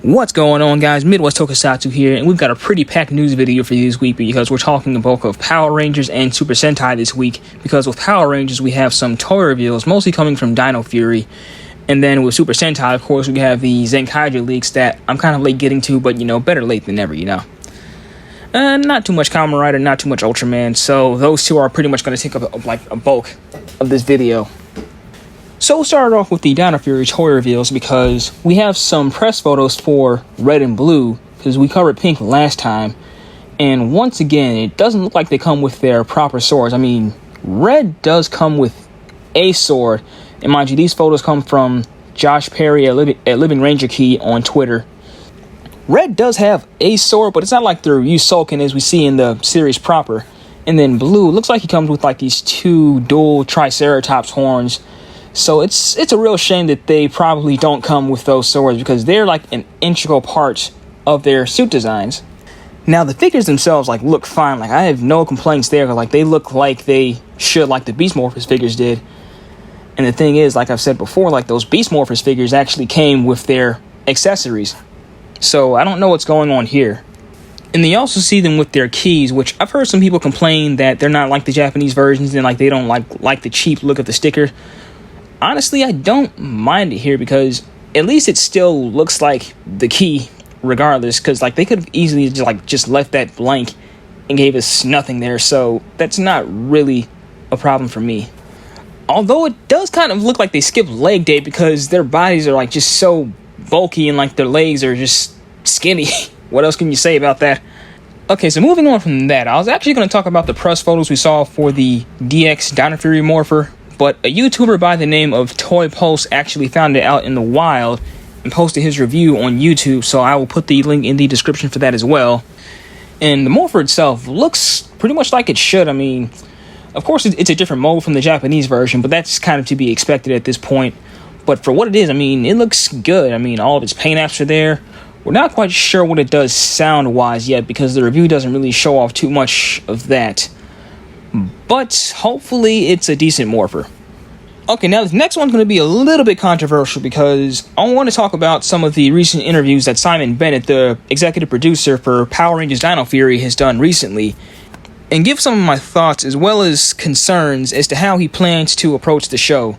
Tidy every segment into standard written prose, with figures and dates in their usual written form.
What's going on, guys? Midwest Tokusatsu here, and we've got a pretty packed news video for you this week because we're talking a bulk of Power Rangers and Super Sentai this week, because with Power Rangers we have some toy reveals, mostly coming from Dino Fury, and then with Super Sentai, of course, we have the Zenkaiger leaks that I'm kind of late getting to, but, better late than never, Not too much Kamen Rider, not too much Ultraman, so those two are pretty much going to take up, a bulk of this video. So we'll start off with the Dino Fury toy reveals because we have some press photos for Red and Blue, because we covered Pink last time, and once again, it doesn't look like they come with their proper swords. I mean, Red does come with a sword, and mind you, these photos come from Josh Perry at Living Ranger Key on Twitter. Red does have a sword, but it's not like they're Yusoken as we see in the series proper. And then Blue looks like he comes with like these two dual Triceratops horns. So it's a real shame that they probably don't come with those swords, because they're like an integral part of their suit designs. Now the figures themselves look fine. I have no complaints there. They look like they should, like the Beast Morphers figures did. And the thing is, like I've said before, those Beast Morphers figures actually came with their accessories. So I don't know what's going on here. And they also see them with their keys, which I've heard some people complain that they're not like the Japanese versions and they don't like the cheap look of the sticker. Honestly, I don't mind it here because at least it still looks like the key regardless, because they could have easily just left that blank and gave us nothing there, so that's not really a problem for me. Although it does kind of look like they skipped leg day because their bodies are just so bulky and their legs are just skinny. What else can you say about that? Okay, so moving on from that, I was actually going to talk about the press photos we saw for the DX Dino Fury Morpher, but a YouTuber by the name of Toy Pulse actually found it out in the wild and posted his review on YouTube, so I will put the link in the description for that as well. And the Morpher itself looks pretty much like it should. I mean, of course it's a different mold from the Japanese version, but that's kind of to be expected at this point. But for what it is, it looks good. All of its paint apps are there. We're not quite sure what it does sound-wise yet because the review doesn't really show off too much of that. But hopefully it's a decent Morpher. Okay, now this next one's going to be a little bit controversial because I want to talk about some of the recent interviews that Simon Bennett, the executive producer for Power Rangers Dino Fury, has done recently, and give some of my thoughts as well as concerns as to how he plans to approach the show.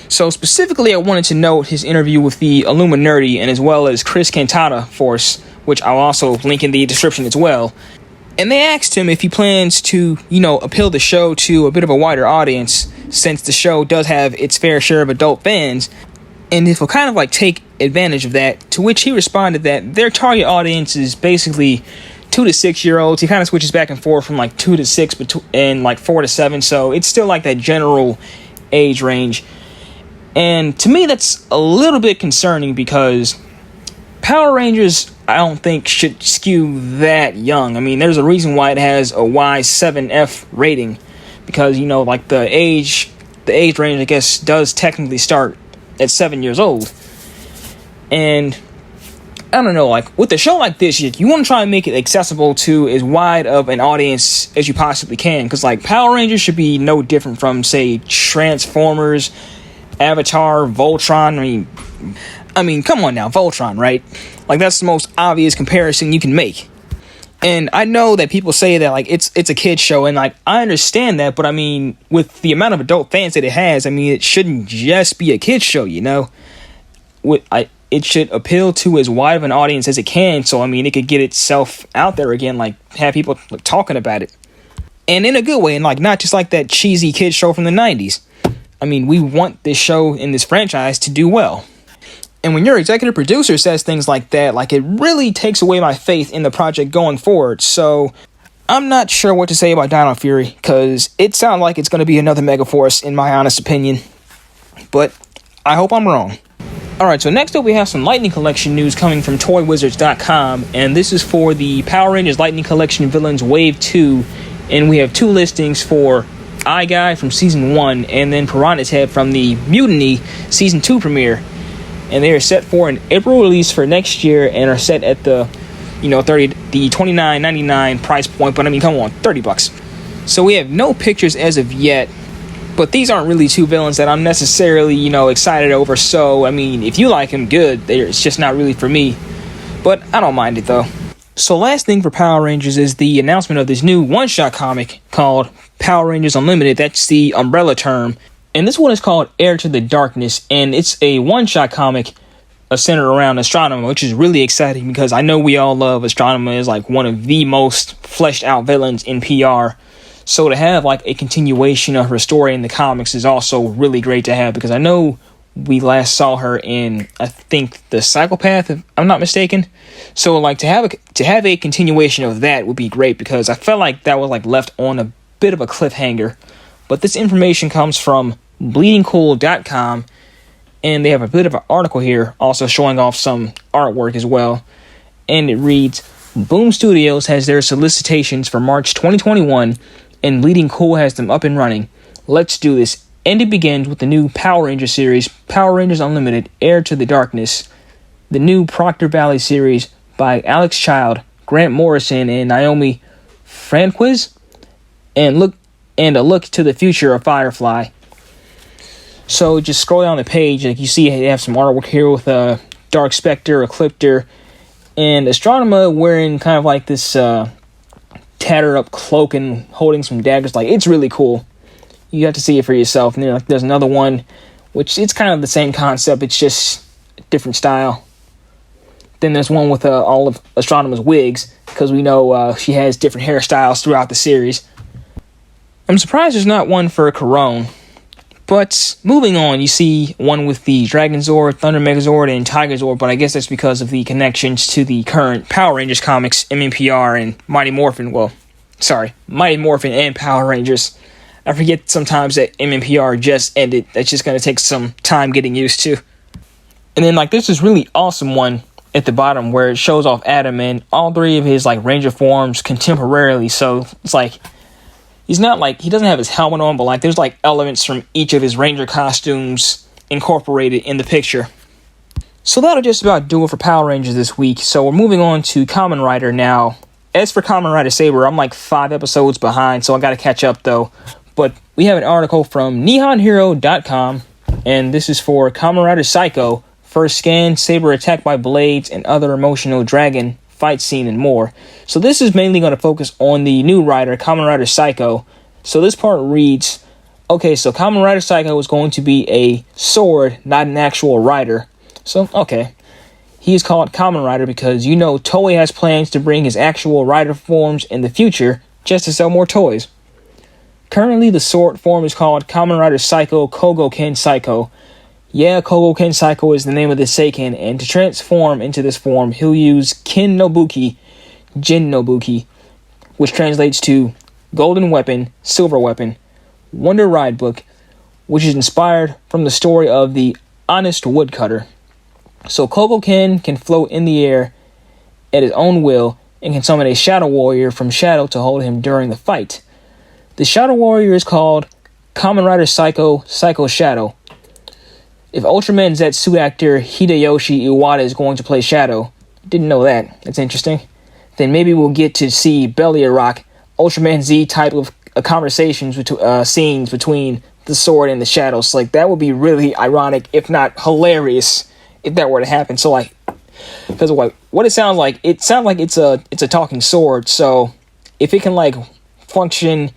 So specifically, I wanted to note his interview with the Illuminati and as well as Chris Cantata Force, which I'll also link in the description as well. And they asked him if he plans to, appeal the show to a bit of a wider audience, since the show does have its fair share of adult fans, and if he'll kind of take advantage of that, to which he responded that their target audience is basically 2 to 6 year olds. He kind of switches back and forth from 2 to 6 and 4 to 7, so it's still that general age range. And to me, that's a little bit concerning because Power Rangers, I don't think, should skew that young. There's a reason why it has a Y7F rating, because, the age range, I guess, does technically start at 7 years old. And I don't know, with a show like this, you want to try and make it accessible to as wide of an audience as you possibly can, because, Power Rangers should be no different from, say, Transformers, Avatar, Voltron. Come on now, Voltron, right? That's the most obvious comparison you can make. And I know that people say that it's a kid's show, and I understand that, but with the amount of adult fans that it has, it shouldn't just be a kid's show, it should appeal to as wide of an audience as it can, so it could get itself out there again, have people talking about it, and in a good way, and not just that cheesy kid's show from the 90s. We want this show and this franchise to do well. And when your executive producer says things like that, it really takes away my faith in the project going forward. So I'm not sure what to say about Dino Fury, because it sounds like it's going to be another Megaforce in my honest opinion. But I hope I'm wrong. Alright, so next up we have some Lightning Collection news coming from ToyWizards.com, and this is for the Power Rangers Lightning Collection Villains Wave 2, and we have 2 listings for Guy from Season 1, and then Piranha's Head from the Mutiny Season 2 premiere. And they are set for an April release for next year and are set at the $29.99 price point, but come on, $30. So we have no pictures as of yet, but these aren't really 2 villains that I'm necessarily, excited over. So, if you like them, good. It's just not really for me. but I don't mind it though. So last thing for Power Rangers is the announcement of this new one-shot comic called Power Rangers Unlimited. That's the umbrella term. And this one is called Heir to the Darkness, and it's a one-shot comic centered around Astronomer, which is really exciting because I know we all love Astronomer as like one of the most fleshed out villains in PR. So to have like a continuation of her story in the comics is also really great to have, because I know we last saw her in, I think, The Psychopath, if I'm not mistaken. So like to have a continuation of that would be great, because I felt like that was like left on a bit of a cliffhanger. But this information comes from bleedingcool.com, and they have a bit of an article here also showing off some artwork as well. And it reads, Boom Studios has their solicitations for March 2021, and Bleeding Cool has them up and running. Let's do this. And it begins with the new Power Ranger series, Power Rangers Unlimited, Heir to the Darkness. The new Proctor Valley series by Alex Child, Grant Morrison, and Naomi Franquiz. And a look to the future of Firefly. So just scroll down the page, like you see they have some artwork here with Dark Spectre, Ecliptor, and Astronomer wearing kind of like this tattered up cloak and holding some daggers. Like, it's really cool. You have to see it for yourself. And there's another one, which it's kind of the same concept, it's just a different style. Then there's one with all of Astronomer's wigs, because we know she has different hairstyles throughout the series. I'm surprised there's not one for Corone. But moving on, you see one with the Dragon Zord, Thunder Megazord, and Tiger Zord, but I guess that's because of the connections to the current Power Rangers comics, MMPR, and Mighty Morphin. Mighty Morphin and Power Rangers. I forget sometimes that MMPR just ended. That's just going to take some time getting used to. And then, like, there's this really awesome one at the bottom where it shows off Adam and all three of his, like, Ranger forms contemporarily. So it's like, he's not like, he doesn't have his helmet on, but like there's like elements from each of his Ranger costumes incorporated in the picture. So that'll just about do it for Power Rangers this week. So we're moving on to Kamen Rider now. As for Kamen Rider Saber, I'm like 5 episodes behind, so I gotta catch up though. But we have an article from NihonHero.com, and this is for Kamen Rider Psycho. First scan, Saber attacked by blades and other emotional dragon fight scene and more. So this is mainly going to focus on the new rider, Kamen Rider Psycho. So this part reads, okay, so Kamen Rider Psycho is going to be a sword, not an actual rider. So, okay. He is called Kamen Rider because, you know, Toei has plans to bring his actual rider forms in the future just to sell more toys. Currently, the sword form is called Kamen Rider Psycho Kogoken Psycho. Yeah, Kogoken Psycho is the name of the Seiken, and to transform into this form, he'll use Kin Nobuki, Jin Nobuki, which translates to Golden Weapon, Silver Weapon, Wonder Ride Book, which is inspired from the story of the Honest Woodcutter. So Kogoken can float in the air at his own will and can summon a Shadow Warrior from Shadow to hold him during the fight. The Shadow Warrior is called Kamen Rider Psycho Psycho Shadow. If Ultraman Z suit actor Hideyoshi Iwata is going to play Shadow, didn't know that, that's interesting, then maybe we'll get to see Beliarock, Ultraman Z type of conversations, scenes between the sword and the shadows. Like, that would be really ironic, if not hilarious, if that were to happen. So, like, because what it sounds like it's a talking sword, so if it can, like, function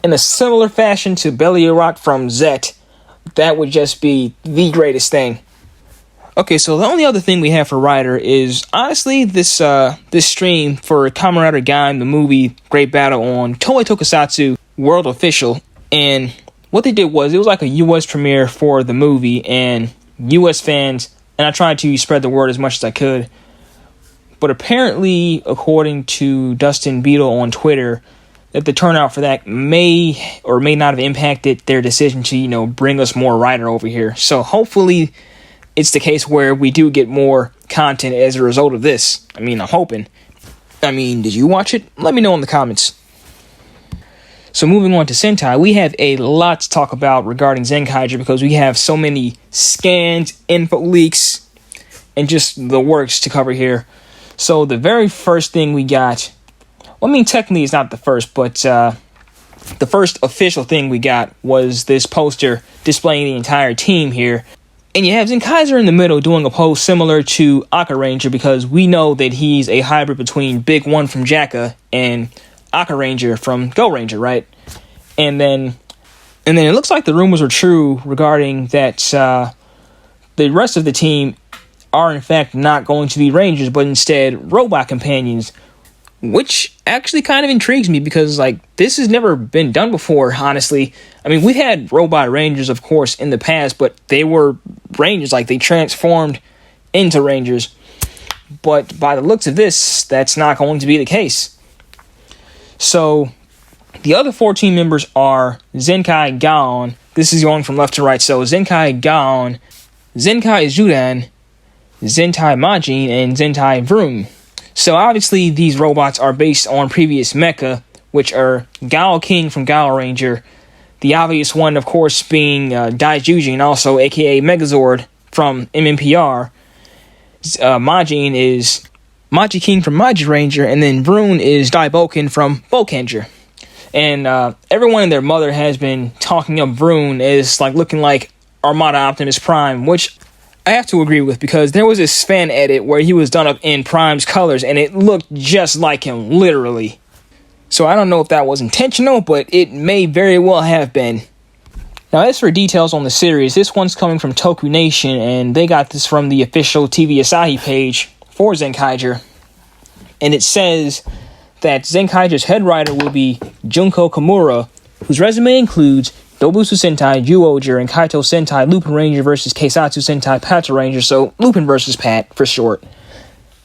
in a similar fashion to Beliarock from Zet, that would just be the greatest thing. Okay, so the only other thing we have for Rider is, honestly, this stream for Kamen Rider Gaim, the movie Great Battle on Toei Tokusatsu World Official. And what they did was, it was like a US premiere for the movie, and US fans, and I tried to spread the word as much as I could. But apparently, according to Dustin Beetle on Twitter, that the turnout for that may or may not have impacted their decision to, you know, bring us more Rider over here. So hopefully it's the case where we do get more content as a result of this. I mean, I'm hoping. I mean, did you watch it? Let me know in the comments. So moving on to Sentai, we have a lot to talk about regarding Zenkaiger because we have so many scans, info leaks, and just the works to cover here. So the very first thing we got, well, I mean, technically it's not the first, but the first official thing we got was this poster displaying the entire team here. And you have Zenkaiger in the middle doing a pose similar to Aka Ranger, because we know that he's a hybrid between Big One from Jacka and Aka Ranger from Go Ranger, right? And then it looks like the rumors are true regarding that the rest of the team are in fact not going to be Rangers, but instead robot companions, which actually kind of intrigues me because, like, this has never been done before, honestly. I mean, we've had robot Rangers, of course, in the past, but they were Rangers, like, they transformed into Rangers. But by the looks of this, that's not going to be the case. So, the other 14 members are Zenkaiger. This is going from left to right. So, Zenkaiger, Zenkaizudan, Zentai Majin, and Zentai Vroom. So obviously these robots are based on previous mecha, which are Gao King from Gao Ranger, the obvious one of course being Daijujin, also aka Megazord from MMPR. Majin is Maji King from Maji Ranger, and then Vroom is Daiboken from Bokanger. And everyone and their mother has been talking up Vroom as like looking like Armada Optimus Prime, which I have to agree with, because there was this fan edit where he was done up in Prime's colors and it looked just like him, literally. So I don't know if that was intentional, but it may very well have been. Now, as for details on the series, this one's coming from Toku Nation, and they got this from the official TV Asahi page for Zenkaiger. And it says that Zenkaiger's head writer will be Junko Komura, whose resume includes Dobusu Sentai, Zyuohger, and Kaito Sentai Lupin Ranger vs. Keisatsu Sentai Pata Ranger, so Lupin vs. Pat for short.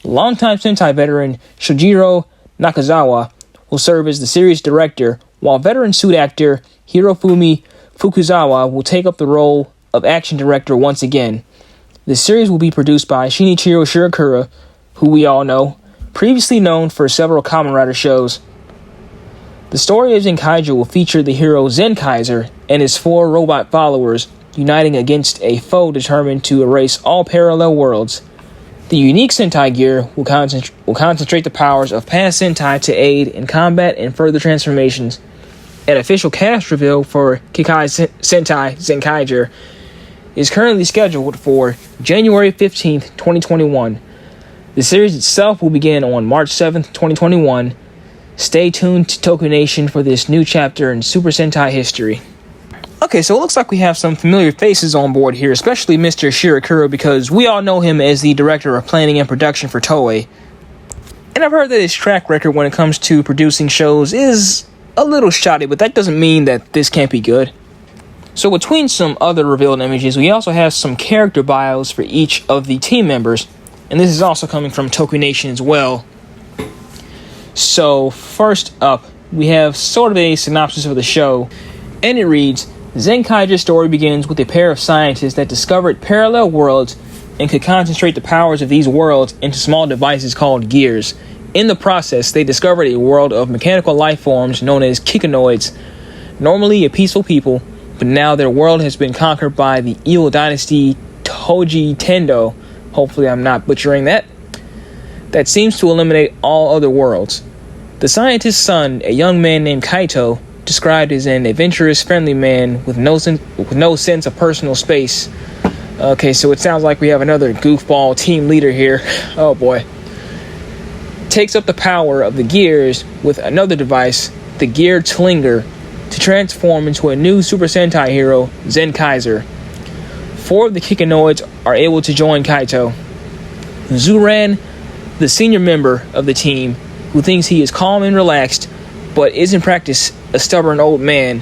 Longtime Sentai veteran Shojiro Nakazawa will serve as the series director, while veteran suit actor Hirofumi Fukuzawa will take up the role of action director once again. The series will be produced by Shinichiro Shirakura, who we all know, previously known for several Kamen Rider shows. The story of Zenkaiger will feature the hero Zenkaiger and his 4 robot followers uniting against a foe determined to erase all parallel worlds. The unique Sentai gear will concentrate the powers of past Sentai to aid in combat and further transformations. An official cast reveal for Kikai Sentai Zenkaiger is currently scheduled for January 15th, 2021. The series itself will begin on March 7th, 2021. Stay tuned to Toku Nation for this new chapter in Super Sentai history. Okay, so it looks like we have some familiar faces on board here, especially Mr. Shirakura, because we all know him as the director of planning and production for Toei. And I've heard that his track record when it comes to producing shows is a little shoddy, but that doesn't mean that this can't be good. So between some other revealed images, we also have some character bios for each of the team members, and this is also coming from Toku Nation as well. So, first up, we have sort of a synopsis of the show, and it reads, Zenkaiger's story begins with a pair of scientists that discovered parallel worlds and could concentrate the powers of these worlds into small devices called gears. In the process, they discovered a world of mechanical life forms known as Kikanoids, normally a peaceful people, but now their world has been conquered by the evil dynasty Toji Tendo, hopefully I'm not butchering that seems to eliminate all other worlds. The scientist's son, a young man named Kaito, described as an adventurous, friendly man with no sense of personal space. Okay, so it sounds like we have another goofball team leader here. Oh boy. Takes up the power of the gears with another device, the Gear Tlinger, to transform into a new Super Sentai hero, Zenkaiger. 4 of the Kikanoids are able to join Kaito. Zuran, the senior member of the team, who thinks he is calm and relaxed, but is in practice a stubborn old man.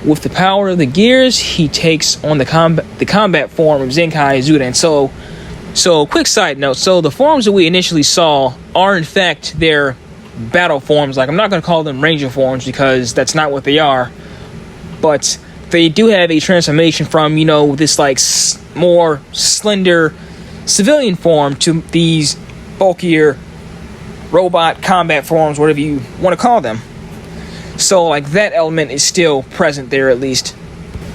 With the power of the gears, he takes on the combat form of Zenkaizudan. So quick side note, so the forms that we initially saw are in fact their battle forms. Like, I'm not going to call them Ranger forms because that's not what they are, but they do have a transformation from, this like more slender civilian form to these bulkier robot combat forms, whatever you want to call them. So like that element is still present there at least.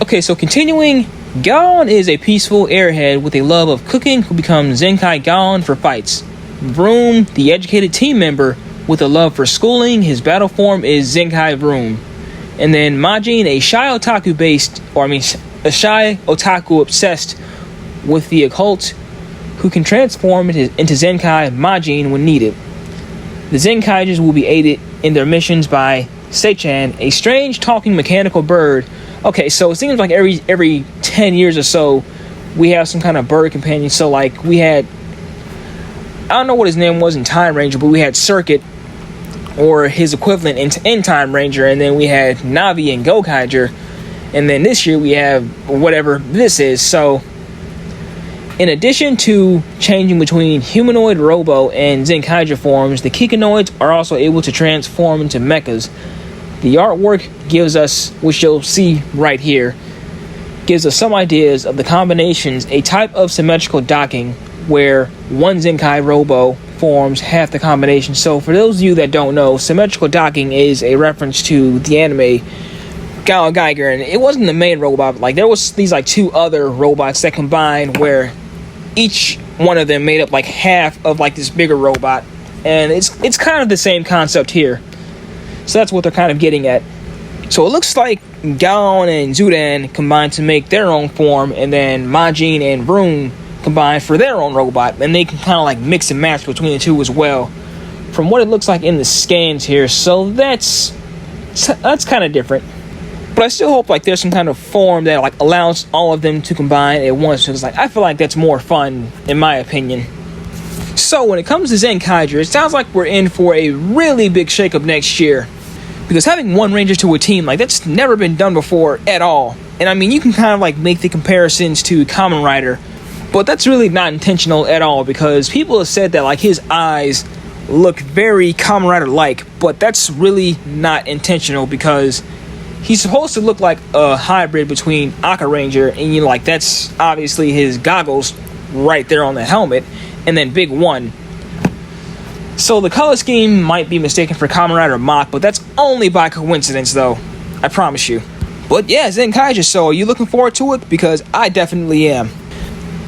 Okay, so continuing, Gaon is a peaceful airhead with a love of cooking who becomes Zenkai Gaon for fights. Vroom, the educated team member with a love for schooling, his battle form is Zenkai Vroom. And then Majin, a shy otaku obsessed with the occult, who can transform into Zenkai Majin when needed. The Zenkaigers will be aided in their missions by Seichan, a strange talking mechanical bird. Okay, so it seems like every 10 years or so, we have some kind of bird companion. So like we had, I don't know what his name was in Time Ranger, but we had Circuit, or his equivalent in Time Ranger, and then we had Navi and Gokaiger, and then this year we have whatever this is. So in addition to changing between humanoid, robo, and Zenkaiger forms, the Kikanoids are also able to transform into mechas. The artwork gives us, which you'll see right here, gives us some ideas of the combinations, a type of symmetrical docking where one Zenkai robo forms half the combination. So for those of you that don't know, symmetrical docking is a reference to the anime Zenkaiger, and it wasn't the main robot. Like there was these like two other robots that combined, where each one of them made up like half of like this bigger robot, and it's kind of the same concept here. So that's what they're kind of getting at. So it looks like Gaon and Zudan combined to make their own form, and then Majin and Rune combined for their own robot, and they can kind of like mix and match between the two as well, from what it looks like in the scans here. So that's kind of different. But I still hope like there's some kind of form that like allows all of them to combine at once. Because like I feel like that's more fun, in my opinion. So when it comes to Zenkaiger, it sounds like we're in for a really big shakeup next year. Because having one Ranger to a team, like that's never been done before at all. And I mean, you can kind of like make the comparisons to Kamen Rider, but that's really not intentional at all, because people have said that like his eyes look very Kamen Rider-like, but that's really not intentional, because he's supposed to look like a hybrid between Aka Ranger, and you know, like that's obviously his goggles right there on the helmet, and then Big One. So the color scheme might be mistaken for Kamen Rider Mach, but that's only by coincidence though, I promise you. But yeah, Zenkaiger, so are you looking forward to it? Because I definitely am.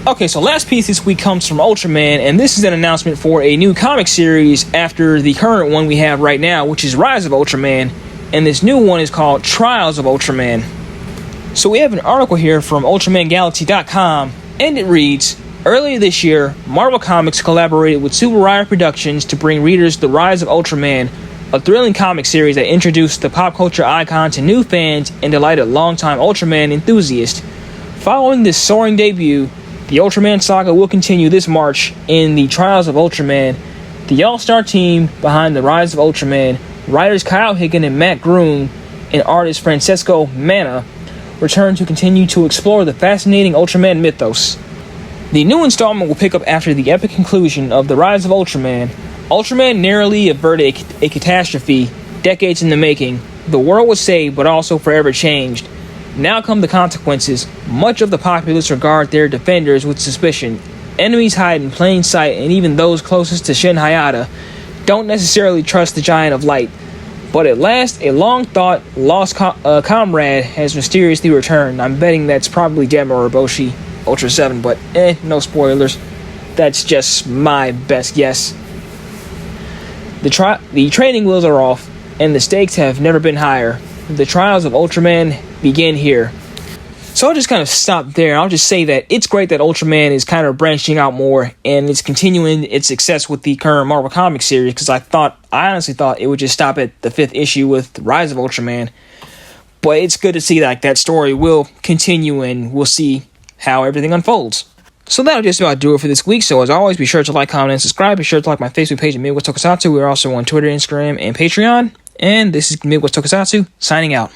Okay, so last piece this week comes from Ultraman, and this is an announcement for a new comic series after the current one we have right now, which is Rise of Ultraman, and this new one is called Trials of Ultraman. So we have an article here from UltramanGalaxy.com, and it reads, earlier this year, Marvel Comics collaborated with Super Rider Productions to bring readers The Rise of Ultraman, a thrilling comic series that introduced the pop culture icon to new fans and delighted longtime Ultraman enthusiasts. Following this soaring debut, the Ultraman saga will continue this March in the Trials of Ultraman. The all-star team behind The Rise of Ultraman, writers Kyle Higgin and Matt Groom, and artist Francesco Manna, return to continue to explore the fascinating Ultraman mythos. The new installment will pick up after the epic conclusion of The Rise of Ultraman. Ultraman narrowly averted a catastrophe decades in the making. The world was saved, but also forever changed. Now come the consequences. Much of the populace regard their defenders with suspicion. Enemies hide in plain sight, and even those closest to Shin Hayata don't necessarily trust the Giant of Light. But at last, a long-thought lost comrade has mysteriously returned. I'm betting that's probably Demo Oroboshi Ultra 7, but no spoilers. That's just my best guess. The training wheels are off, and the stakes have never been higher. The Trials of Ultraman begin here. So I'll just kind of stop there. I'll just say that it's great that Ultraman is kind of branching out more, and it's continuing its success with the current Marvel Comics series, because I honestly thought it would just stop at the 5th issue with Rise of Ultraman. But it's good to see that story will continue, and we'll see how everything unfolds. So that'll just about do it for this week. So as always, be sure to like, comment, and subscribe. Be sure to like my Facebook page at Midwest Tokusatsu. We're also on Twitter, Instagram, and Patreon. And this is Midwest Tokusatsu, signing out.